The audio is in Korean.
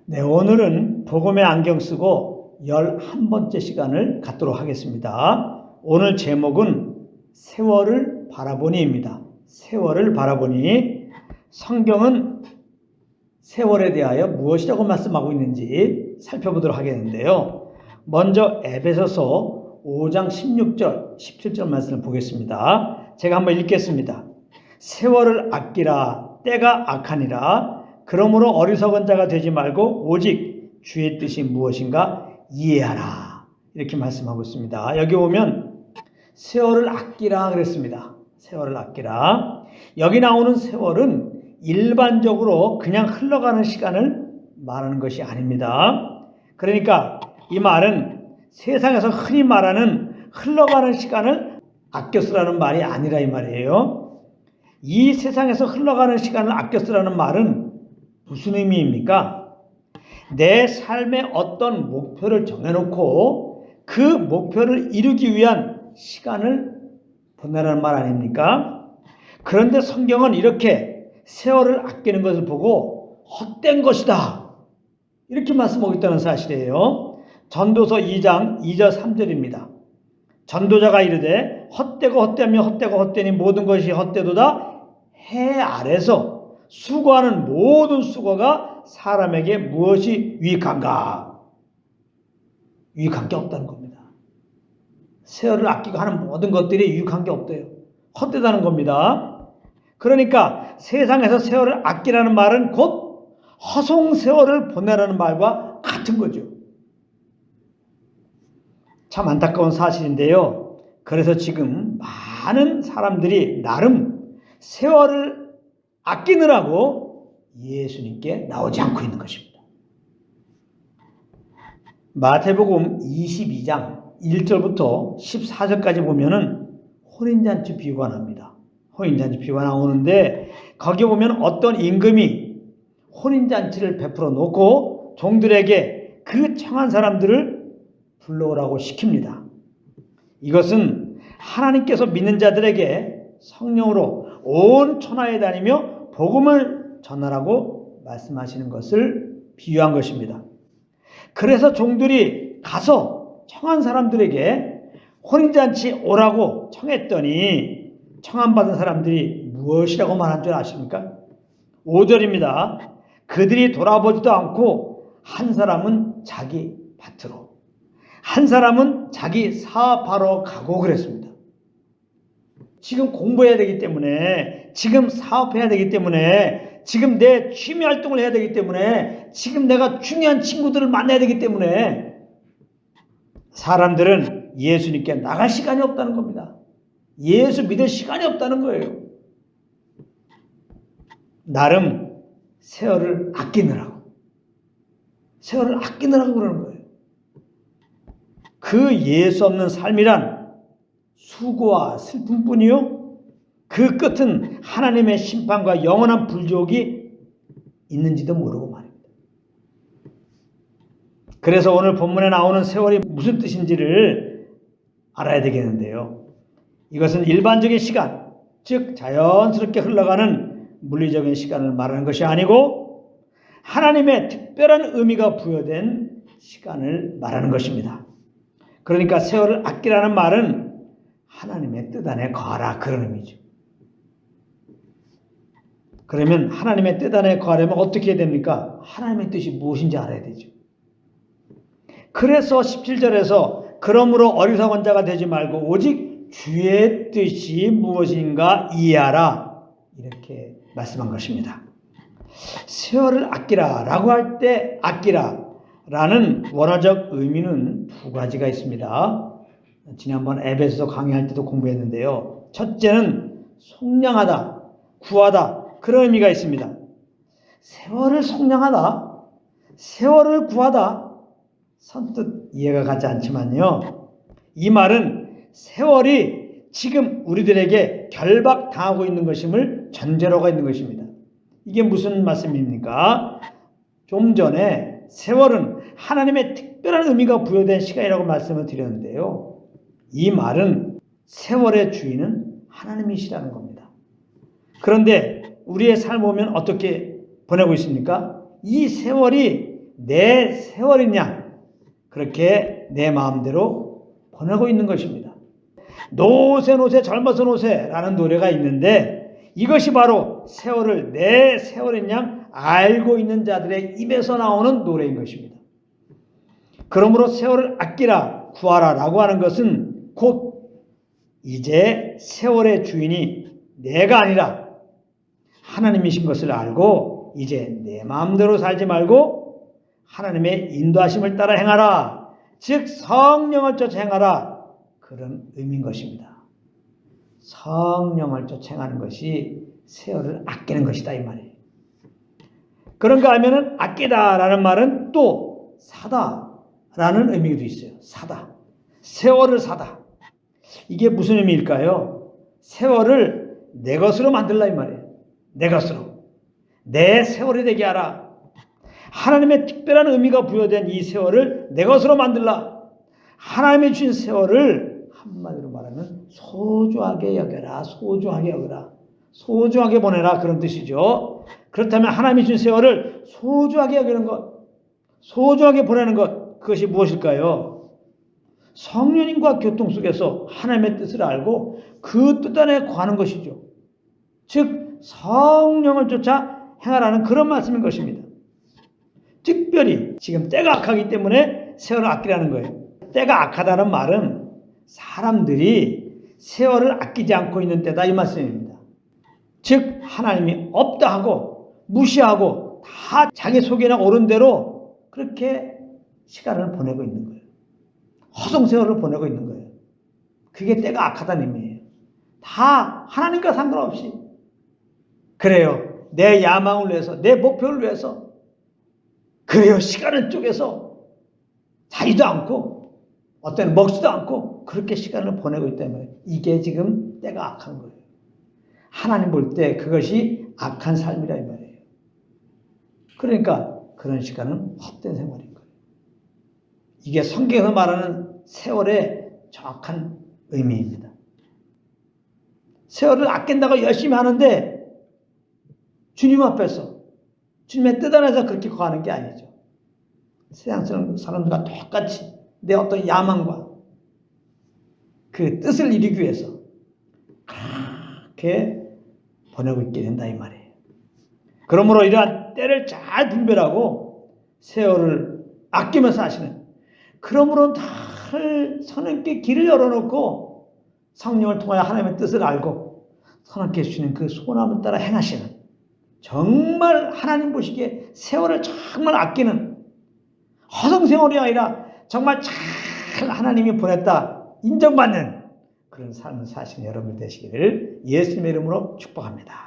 네, 오늘은 복음의 안경 쓰고 11번째 시간을 갖도록 하겠습니다. 오늘 제목은 세월을 바라보니입니다. 세월을 바라보니. 성경은 세월에 대하여 무엇이라고 말씀하고 있는지 살펴보도록 하겠는데요. 먼저 에베소서 5장 16절, 17절 말씀을 보겠습니다. 제가 한번 읽겠습니다. 세월을 아끼라, 때가 악하니라. 그러므로 어리석은 자가 되지 말고 오직 주의 뜻이 무엇인가 이해하라. 이렇게 말씀하고 있습니다. 여기 보면 세월을 아끼라 그랬습니다. 세월을 아끼라. 여기 나오는 세월은 일반적으로 그냥 흘러가는 시간을 말하는 것이 아닙니다. 그러니까 이 말은 세상에서 흔히 말하는 흘러가는 시간을 아껴 쓰라는 말이 아니라 이 말이에요. 이 세상에서 흘러가는 시간을 아껴 쓰라는 말은 무슨 의미입니까? 내 삶의 어떤 목표를 정해놓고 그 목표를 이루기 위한 시간을 보내라는 말 아닙니까? 그런데 성경은 이렇게 세월을 아끼는 것을 보고 헛된 것이다, 이렇게 말씀하고 있다는 사실이에요. 전도서 2장 2절 3절입니다. 전도자가 이르되 헛되고 헛되며 헛되고 헛되니 모든 것이 헛되도다. 해 아래서 수고하는 모든 수고가 사람에게 무엇이 유익한가? 유익한 게 없다는 겁니다. 세월을 아끼고 하는 모든 것들이 유익한 게 없대요. 헛되다는 겁니다. 그러니까 세상에서 세월을 아끼라는 말은 곧 허송세월을 보내라는 말과 같은 거죠. 참 안타까운 사실인데요. 그래서 지금 많은 사람들이 나름 세월을 아끼느라고 예수님께 나오지 않고 있는 것입니다. 마태복음 22장 1절부터 14절까지 보면은 혼인잔치 비유가 나옵니다. 혼인잔치 비유가 나오는데 거기 보면 어떤 임금이 혼인잔치를 베풀어 놓고 종들에게 그 청한 사람들을 불러오라고 시킵니다. 이것은 하나님께서 믿는 자들에게 성령으로 온 천하에 다니며 복음을 전하라고 말씀하시는 것을 비유한 것입니다. 그래서 종들이 가서 청한 사람들에게 혼인잔치 오라고 청했더니 청함받은 사람들이 무엇이라고 말한 줄 아십니까? 5절입니다. 그들이 돌아보지도 않고 한 사람은 자기 밭으로, 한 사람은 자기 사업하러 가고 그랬습니다. 지금 공부해야 되기 때문에, 지금 사업해야 되기 때문에, 지금 내 취미 활동을 해야 되기 때문에, 지금 내가 중요한 친구들을 만나야 되기 때문에 사람들은 예수님께 나갈 시간이 없다는 겁니다. 예수 믿을 시간이 없다는 거예요. 나름 세월을 아끼느라고 그러는 거예요. 그 예수 없는 삶이란 수고와 슬픔뿐이요, 그 끝은 하나님의 심판과 영원한 불지옥이 있는지도 모르고 말입니다. 그래서 오늘 본문에 나오는 세월이 무슨 뜻인지를 알아야 되겠는데요. 이것은 일반적인 시간, 즉 자연스럽게 흘러가는 물리적인 시간을 말하는 것이 아니고 하나님의 특별한 의미가 부여된 시간을 말하는 것입니다. 그러니까 세월을 아끼라는 말은 하나님의 뜻 안에 거하라, 그런 의미죠. 그러면 하나님의 뜻 안에 거하려면 어떻게 해야 됩니까? 하나님의 뜻이 무엇인지 알아야 되죠. 그래서 17절에서 그러므로 어리석은 자가 되지 말고 오직 주의 뜻이 무엇인가 이해하라, 이렇게 말씀한 것입니다. 세월을 아끼라 라고 할 때 아끼라 라는 원어적 의미는 두 가지가 있습니다. 지난번 에베소서 강의할 때도 공부했는데요. 첫째는 속량하다, 구하다, 그런 의미가 있습니다. 세월을 속량하다, 세월을 구하다, 선뜻 이해가 가지 않지만요, 이 말은 세월이 지금 우리들에게 결박당하고 있는 것임을 전제로 가 있는 것입니다. 이게 무슨 말씀입니까? 좀 전에 세월은 하나님의 특별한 의미가 부여된 시간이라고 말씀을 드렸는데요, 이 말은 세월의 주인은 하나님이시라는 겁니다. 그런데 우리의 삶을 보면 어떻게 보내고 있습니까? 이 세월이 내 세월인 양 그렇게 내 마음대로 보내고 있는 것입니다. 노세 노세 젊어서 노세라는 노래가 있는데 이것이 바로 세월을 내 세월인 양 알고 있는 자들의 입에서 나오는 노래인 것입니다. 그러므로 세월을 아끼라 구하라 라고 하는 것은 곧 이제 세월의 주인이 내가 아니라 하나님이신 것을 알고 이제 내 마음대로 살지 말고 하나님의 인도하심을 따라 행하라. 즉 성령을 쫓아 행하라. 그런 의미인 것입니다. 성령을 쫓아 행하는 것이 세월을 아끼는 것이다 이 말이에요. 그런가 하면은 아끼다라는 말은 또 사다라는 의미도 있어요. 사다. 세월을 사다. 이게 무슨 의미일까요? 세월을 내 것으로 만들라 이 말이에요. 내 것으로. 내 세월이 되게 하라. 하나님의 특별한 의미가 부여된 이 세월을 내 것으로 만들라. 하나님이 주신 세월을 한마디로 말하면 소중하게 여겨라. 소중하게 여겨라. 소중하게 보내라 그런 뜻이죠. 그렇다면 하나님이 주신 세월을 소중하게 여기는 것, 소중하게 보내는 것, 그것이 무엇일까요? 성령님과 교통 속에서 하나님의 뜻을 알고 그 뜻 안에 거하는 것이죠. 즉 성령을 쫓아 행하라는 그런 말씀인 것입니다. 특별히 지금 때가 악하기 때문에 세월을 아끼라는 거예요. 때가 악하다는 말은 사람들이 세월을 아끼지 않고 있는 때다 이 말씀입니다. 즉 하나님이 없다 하고 무시하고 다 자기 속에나 옳은 대로 그렇게 시간을 보내고 있는 거예요. 허송세월을 보내고 있는 거예요. 그게 때가 악하다는 의미예요. 다 하나님과 상관없이 그래요. 내 야망을 위해서 내 목표를 위해서 그래요. 시간을 쪼개서 자지도 않고 어떤 먹지도 않고 그렇게 시간을 보내고 있다는 거예요. 이게 지금 때가 악한 거예요. 하나님 볼 때 그것이 악한 삶이라 이 말이에요. 그러니까 그런 시간은 헛된 생활인 거예요. 이게 성경에서 말하는 세월의 정확한 의미입니다. 세월을 아낀다고 열심히 하는데 주님 앞에서 주님의 뜻 안에서 그렇게 거하는 게 아니죠. 세상 사람들과 똑같이 내 어떤 야망과 그 뜻을 이루기 위해서 그렇게 보내고 있게 된다 이 말이에요. 그러므로 이러한 때를 잘 분별하고 세월을 아끼면서 하시는 그러므로 늘 선하게 길을 열어놓고 성령을 통하여 하나님의 뜻을 알고 선하게 해주시는 그 소원함을 따라 행하시는 정말 하나님 보시기에 세월을 정말 아끼는 허송세월이 아니라 정말 잘 하나님이 보냈다 인정받는 그런 삶을 사시는 여러분 되시기를 예수님의 이름으로 축복합니다.